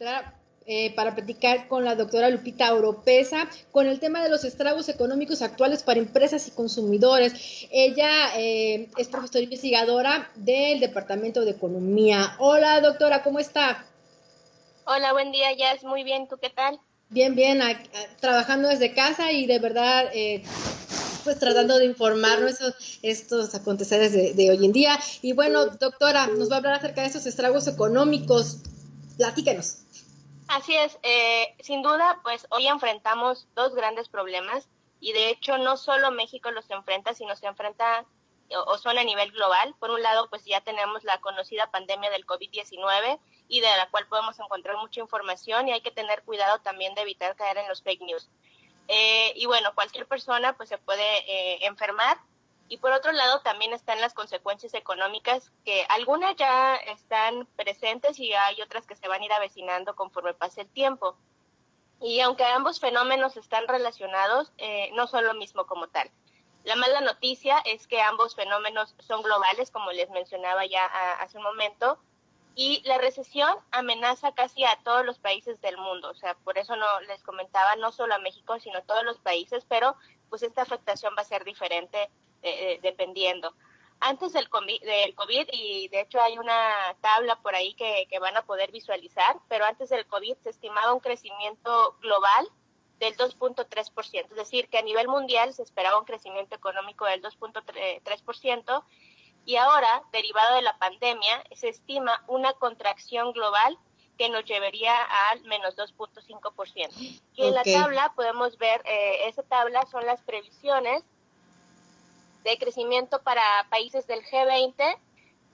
entrar para platicar con la doctora Lupita Oropeza con el tema de los estragos económicos actuales para empresas y consumidores. Ella es profesora investigadora del Departamento de Economía. Hola, doctora, ¿cómo está? Hola, buen día, Jazz. Muy bien, ¿tú qué tal? Bien, bien, trabajando desde casa y de verdad, pues tratando de informarnos estos aconteceres de hoy en día. Y bueno, doctora, nos va a hablar acerca de esos estragos económicos. Platícanos. Así es, sin duda, pues hoy enfrentamos dos grandes problemas y de hecho no solo México los enfrenta, sino se enfrenta o son a nivel global. Por un lado, pues ya tenemos la conocida pandemia del COVID-19 y de la cual podemos encontrar mucha información y hay que tener cuidado también de evitar caer en los fake news. Y bueno, cualquier persona pues se puede enfermar. Y por otro lado también están las consecuencias económicas, que algunas ya están presentes y hay otras que se van a ir avecinando conforme pase el tiempo. Y aunque ambos fenómenos están relacionados, no son lo mismo como tal. La mala noticia es que ambos fenómenos son globales, como les mencionaba ya hace un momento, y la recesión amenaza casi a todos los países del mundo. O sea, por eso no les comentaba, no solo a México, sino a todos los países, pero pues esta afectación va a ser diferente dependiendo. Antes del COVID, y de hecho hay una tabla por ahí que van a poder visualizar, pero antes del COVID se estimaba un crecimiento global del 2.3%, es decir, que a nivel mundial se esperaba un crecimiento económico del 2.3%, y ahora, derivado de la pandemia, se estima una contracción global que nos llevaría al menos 2.5%. Y en la tabla podemos ver, esa tabla son las previsiones de crecimiento para países del G20,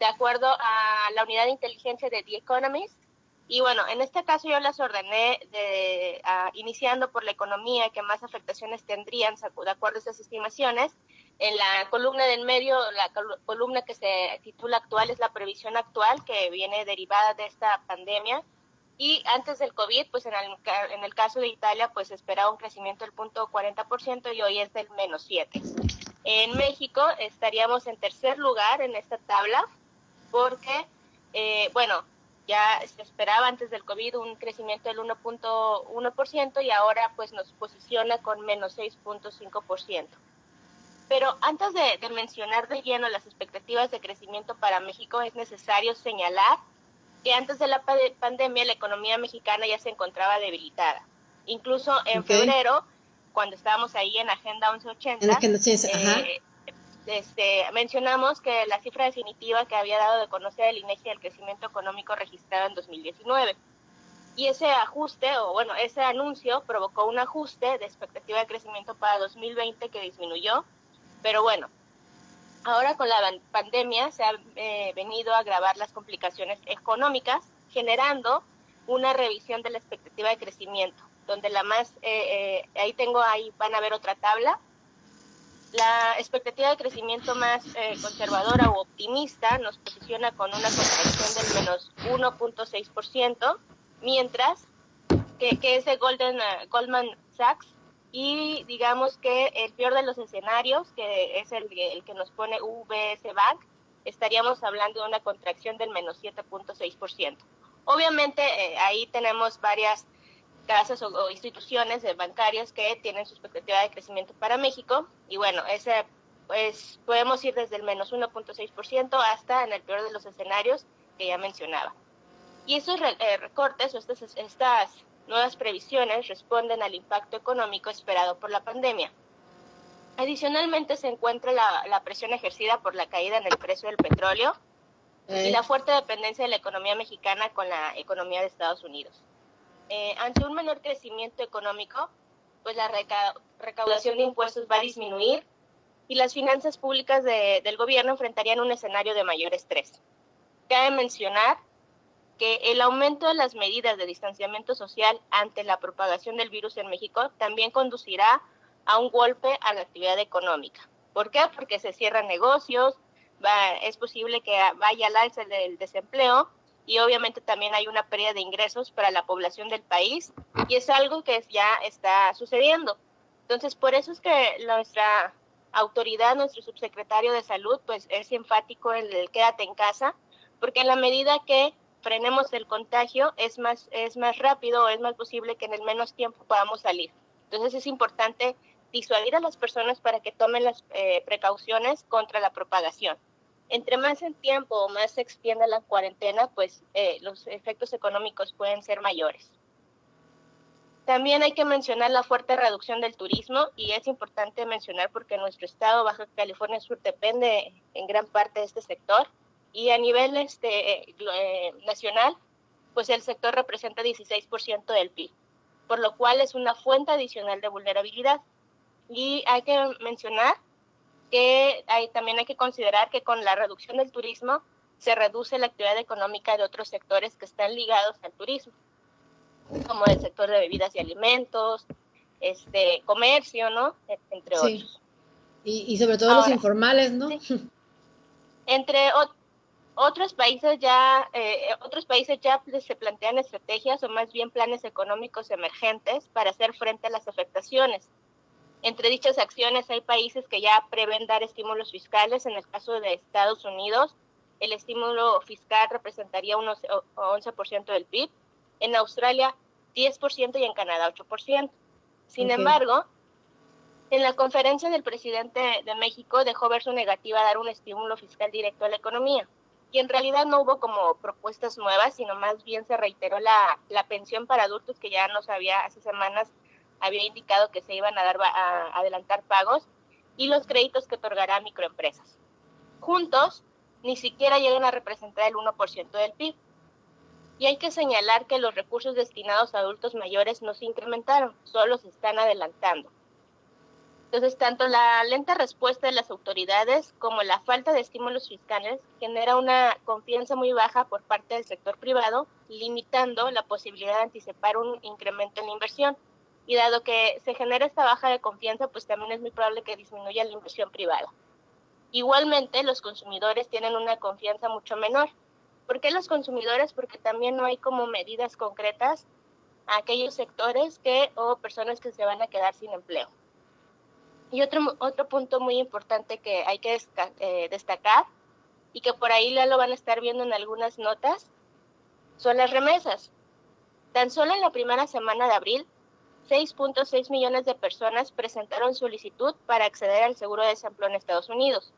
de acuerdo a la unidad de inteligencia de The Economist. Y bueno, en este caso yo las ordené iniciando por la economía que más afectaciones tendrían, de acuerdo a estas estimaciones. En la columna del medio, la columna que se titula actual, es la previsión actual que viene derivada de esta pandemia. Y antes del COVID, pues en el caso de Italia, pues esperaba un crecimiento del 0.40% y hoy es del menos 7%. En México estaríamos en tercer lugar en esta tabla porque, bueno, ya se esperaba antes del COVID un crecimiento del 1.1% y ahora pues nos posiciona con menos 6.5%. Pero antes de mencionar de lleno las expectativas de crecimiento para México, es necesario señalar que antes de la pandemia la economía mexicana ya se encontraba debilitada. Incluso en febrero, cuando estábamos ahí en Agenda 1180, mencionamos que la cifra definitiva que había dado de conocer el INEGI del crecimiento económico registrado en 2019. Y ese ajuste, o bueno, ese anuncio provocó un ajuste de expectativa de crecimiento para 2020 que disminuyó. Pero bueno, ahora con la pandemia se han venido a agravar las complicaciones económicas, generando una revisión de la expectativa de crecimiento, donde la más, ahí van a ver otra tabla. La expectativa de crecimiento más conservadora o optimista nos posiciona con una contracción del menos 1.6%, mientras que es de Goldman Sachs, y digamos que el peor de los escenarios, que es el que nos pone UBS Bank, estaríamos hablando de una contracción del menos 7.6%. Obviamente ahí tenemos varias casas o instituciones bancarias que tienen su expectativa de crecimiento para México, y bueno, pues podemos ir desde el menos 1.6% hasta, en el peor de los escenarios que ya mencionaba. Y esos recortes o estas nuevas previsiones responden al impacto económico esperado por la pandemia. Adicionalmente se encuentra la presión ejercida por la caída en el precio del petróleo y la fuerte dependencia de la economía mexicana con la economía de Estados Unidos. Ante un menor crecimiento económico, pues la recaudación de impuestos va a disminuir y las finanzas públicas del gobierno enfrentarían un escenario de mayor estrés. Cabe mencionar que el aumento de las medidas de distanciamiento social ante la propagación del virus en México también conducirá a un golpe a la actividad económica. ¿Por qué? Porque se cierran negocios, es posible que vaya al alza del desempleo y obviamente también hay una pérdida de ingresos para la población del país, y es algo que ya está sucediendo. Entonces, por eso es que nuestra autoridad, nuestro subsecretario de Salud, pues es enfático en el quédate en casa, porque en la medida que frenemos el contagio, es más rápido o es más posible que en el menos tiempo podamos salir. Entonces es importante disuadir a las personas para que tomen las precauciones contra la propagación. Entre más en tiempo o más se extienda la cuarentena, pues los efectos económicos pueden ser mayores. También hay que mencionar la fuerte reducción del turismo, y es importante mencionar porque nuestro estado, Baja California Sur, depende en gran parte de este sector, y a nivel nacional, pues el sector representa 16% del PIB, por lo cual es una fuente adicional de vulnerabilidad. Y hay que mencionar que también hay que considerar que con la reducción del turismo se reduce la actividad económica de otros sectores que están ligados al turismo, como el sector de bebidas y alimentos, comercio, ¿no? Entre otros. Y sobre todo ahora, los informales, ¿no? Sí. Entre otros países ya se plantean estrategias o más bien planes económicos emergentes para hacer frente a las afectaciones. Entre dichas acciones hay países que ya prevén dar estímulos fiscales. En el caso de Estados Unidos, el estímulo fiscal representaría unos 11% del PIB. En Australia, 10% y en Canadá, 8%. Sin embargo, en la conferencia del presidente de México dejó ver su negativa a dar un estímulo fiscal directo a la economía. Y en realidad no hubo como propuestas nuevas, sino más bien se reiteró la pensión para adultos que ya nos hace semanas había indicado que se iban a adelantar pagos, y los créditos que otorgará a microempresas. Juntos, ni siquiera llegan a representar el 1% del PIB. Y hay que señalar que los recursos destinados a adultos mayores no se incrementaron, solo se están adelantando. Entonces, tanto la lenta respuesta de las autoridades como la falta de estímulos fiscales genera una confianza muy baja por parte del sector privado, limitando la posibilidad de anticipar un incremento en la inversión. Y dado que se genera esta baja de confianza, pues también es muy probable que disminuya la inversión privada. Igualmente, los consumidores tienen una confianza mucho menor. ¿Por qué los consumidores? Porque también no hay como medidas concretas a aquellos sectores o personas que se van a quedar sin empleo. Y otro punto muy importante que hay que destacar, y que por ahí ya lo van a estar viendo en algunas notas, son las remesas. Tan solo en la primera semana de abril, 6.6 millones de personas presentaron solicitud para acceder al seguro de desempleo en Estados Unidos.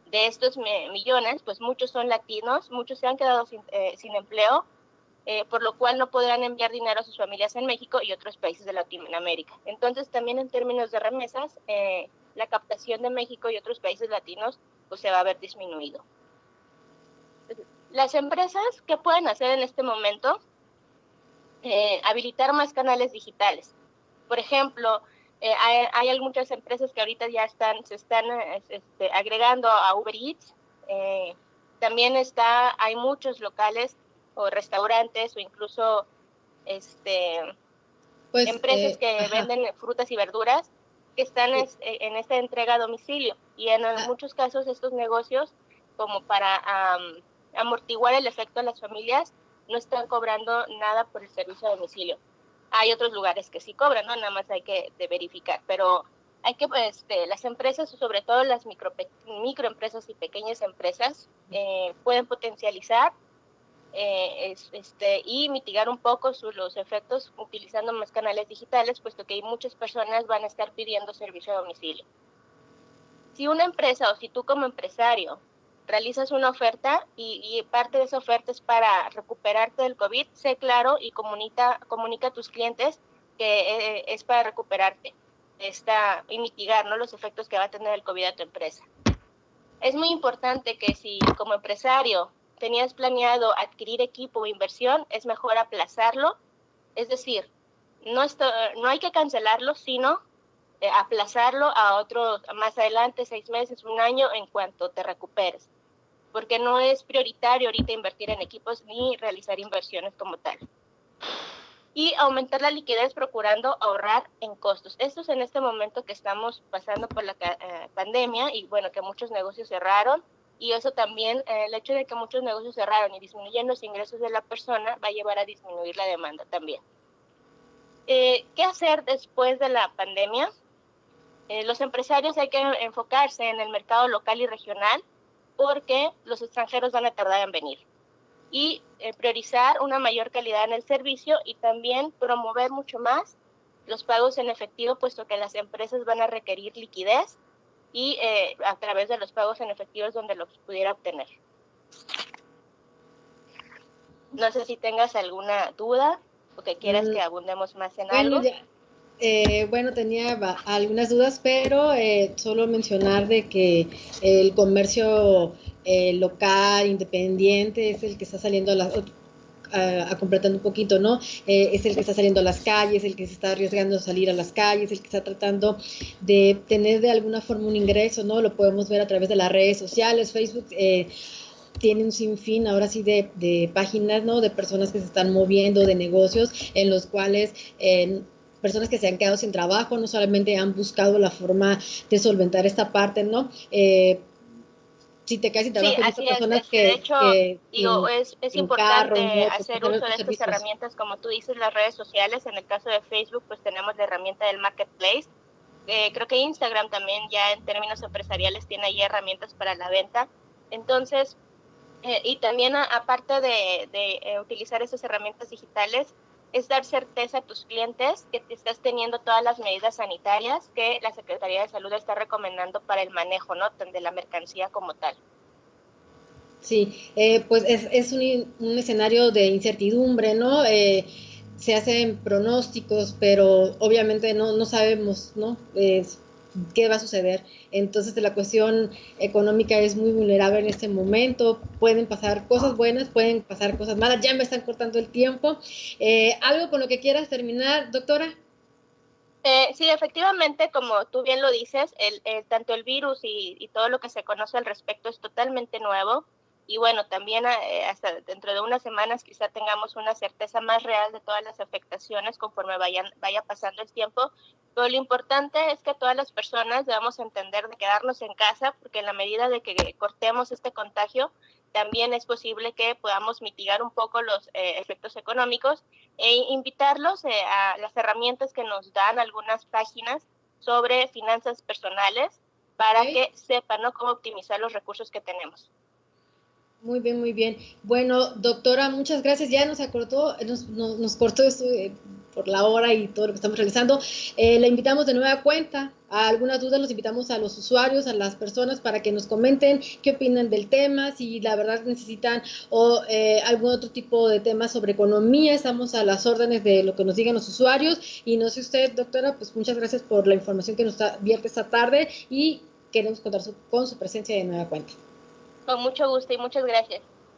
De estos millones, pues muchos son latinos, muchos se han quedado sin empleo, por lo cual no podrán enviar dinero a sus familias en México y otros países de Latinoamérica. Entonces, también en términos de remesas, la captación de México y otros países latinos pues se va a ver disminuido. Las empresas, ¿qué pueden hacer en este momento? Habilitar más canales digitales. Por ejemplo, hay muchas empresas que ahorita ya se están agregando a Uber Eats. También hay muchos locales o restaurantes o incluso empresas que venden frutas y verduras que están en esta entrega a domicilio. Y en muchos casos estos negocios, como para amortiguar el efecto a las familias, no están cobrando nada por el servicio a domicilio. Hay otros lugares que sí cobran, ¿no? Nada más hay que verificar, pero hay que, las empresas, sobre todo las microempresas y pequeñas empresas, pueden potencializar y mitigar un poco los efectos utilizando más canales digitales, puesto que hay muchas personas van a estar pidiendo servicio a domicilio. Si una empresa o si tú como empresario realizas una oferta y parte de esa oferta es para recuperarte del COVID, sé claro y comunica a tus clientes que es para recuperarte y mitigar, ¿no?, los efectos que va a tener el COVID a tu empresa. Es muy importante que si como empresario tenías planeado adquirir equipo o inversión, es mejor aplazarlo, es decir, no hay que cancelarlo, sino aplazarlo a más adelante, 6 meses, 1 año, en cuanto te recuperes, porque no es prioritario ahorita invertir en equipos ni realizar inversiones como tal. Y aumentar la liquidez procurando ahorrar en costos. Esto es en este momento que estamos pasando por la pandemia y bueno, que muchos negocios cerraron, y eso también, el hecho de que muchos negocios cerraron y disminuyen los ingresos de la persona va a llevar a disminuir la demanda también. ¿Qué hacer después de la pandemia? Los empresarios hay que enfocarse en el mercado local y regional, porque los extranjeros van a tardar en venir. y priorizar una mayor calidad en el servicio y también promover mucho más los pagos en efectivo, puesto que las empresas van a requerir liquidez y a través de los pagos en efectivo es donde los pudiera obtener. No sé si tengas alguna duda o que quieras que abundemos más en algo. Bueno, tenía algunas dudas, pero solo mencionar de que el comercio local, independiente, es el que está saliendo a completando un poquito, ¿no? Es el que está saliendo a las calles, el que se está arriesgando a salir a las calles, el que está tratando de tener de alguna forma un ingreso, ¿no? Lo podemos ver a través de las redes sociales, Facebook. Tiene un sinfín ahora sí de páginas, ¿no? De personas que se están moviendo, de negocios en los cuales personas que se han quedado sin trabajo no solamente han buscado la forma de solventar esta parte, ¿no? Si te quedas sin trabajo, sí, hay personas de hecho, digo, es importante carro, hacer uso de estas herramientas, como tú dices, las redes sociales. En el caso de Facebook, pues tenemos la herramienta del Marketplace. Creo que Instagram también ya en términos empresariales tiene ahí herramientas para la venta. Entonces, y también aparte de utilizar esas herramientas digitales, es dar certeza a tus clientes que te estás teniendo todas las medidas sanitarias que la Secretaría de Salud está recomendando para el manejo, ¿no?, de la mercancía como tal. Sí, pues es un escenario de incertidumbre, ¿no? Se hacen pronósticos, pero obviamente no sabemos, ¿no? Qué va a suceder. Entonces la cuestión económica es muy vulnerable en este momento. Pueden pasar cosas buenas, pueden pasar cosas malas. Ya me están cortando el tiempo. ¿Algo con lo que quieras terminar, doctora? Sí, efectivamente, como tú bien lo dices, tanto el virus y todo lo que se conoce al respecto es totalmente nuevo. Y bueno, también hasta dentro de unas semanas quizá tengamos una certeza más real de todas las afectaciones conforme vaya pasando el tiempo. Pero lo importante es que todas las personas debamos entender de quedarnos en casa, porque en la medida de que cortemos este contagio, también es posible que podamos mitigar un poco los efectos económicos e invitarlos a las herramientas que nos dan algunas páginas sobre finanzas personales para que sepan, ¿no?, cómo optimizar los recursos que tenemos. Muy bien, muy bien. Bueno, doctora, muchas gracias. Ya nos cortó esto por la hora y todo lo que estamos realizando. La invitamos de nueva cuenta. A algunas dudas los invitamos a los usuarios, a las personas, para que nos comenten qué opinan del tema, si la verdad necesitan algún otro tipo de tema sobre economía. Estamos a las órdenes de lo que nos digan los usuarios. Y no sé usted, doctora, pues muchas gracias por la información que nos vierte esta tarde y queremos contar con su presencia de nueva cuenta. Con mucho gusto y muchas gracias.